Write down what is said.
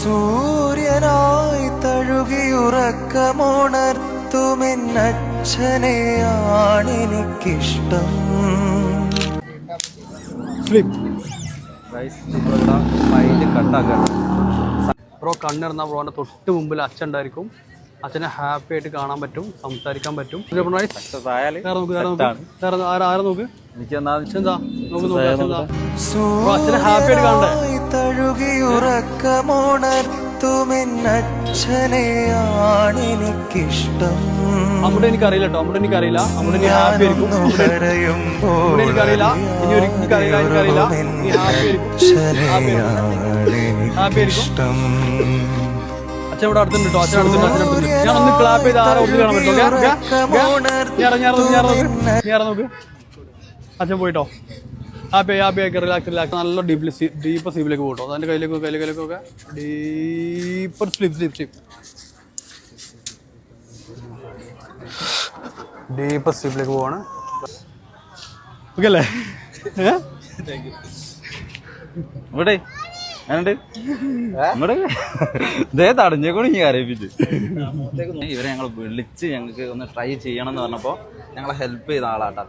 സൂര്യനായി തഴുകിയുറക്കമുണർത്തുമെന്നച്ഛനെയാണെനിക്കിഷ്ടം. Bro കണ്ണിറന്ന ബ്രോന്റെ തൊട്ട് മുമ്പിൽ അച്ഛൻ ഉണ്ടായിരിക്കും. അച്ഛനെ ഹാപ്പി ആയിട്ട് കാണാൻ പറ്റും, സംസാരിക്കാൻ പറ്റും. അച്ഛനെ ഹാപ്പി ആയിട്ട് കാണണ്ടേ? തഴുകിയുറക്കമുണർത്തുമെന്നച്ഛനെയാണെനിക്കിഷ്ടം. അമ്മൂടെ എനിക്കറിയില്ല കേട്ടോ, അമ്മൂടെ എനിക്കറിയില്ല. അമ്മൂടെ നീ ഹാപ്പി ആയിരിക്കും. അമ്മൂടെ എനിക്കറിയില്ല, ഇനി എനിക്കറിയില്ല, എനിക്കറിയില്ല. നീ ഹാപ്പി ആയിരിക്കും, ഹാപ്പി ആയിരിക്കും. അച്ഛൻ ഇവിടെ അടുത്തുണ്ട് കേട്ടോ, അച്ഛൻ അടുത്തുണ്ട്, അച്ഛൻ അടുത്തുണ്ട്. ഞാൻ ഒന്ന് ക്ലാപ്പ് ചെയ്ത് ആരെ ഒന്ന് കാണാൻ പറ്റുമോ? ഞാൻ നോക്ക്. അച്ഛൻ പോയിട്ടോ. ഹാപ്പി ഹാപ്പി ആക്കി റിലാക്സ് റിലാക്സ്. നല്ല ഡീപ്പർ സ്ലീപ്പിലേക്ക് പോകട്ടോ. അതിൻ്റെ കയ്യിലേക്കൊക്കെ ഡീപ്പർ സ്ലീപ്പ് ഡീപ്പർ സ്ലീപ്പിലേക്ക് പോവാണ്. ഓക്കെ അല്ലേ? ഇവിടെ തടഞ്ഞേക്കൂടി അറിയിപ്പിച്ചു. ഇവരെ ഞങ്ങൾ വിളിച്ച് ഞങ്ങൾക്ക് ഒന്ന് ട്രൈ ചെയ്യണം എന്ന് പറഞ്ഞപ്പോൾ ഞങ്ങളെ ഹെൽപ്പ് ചെയ്ത ആളാട്ടാ.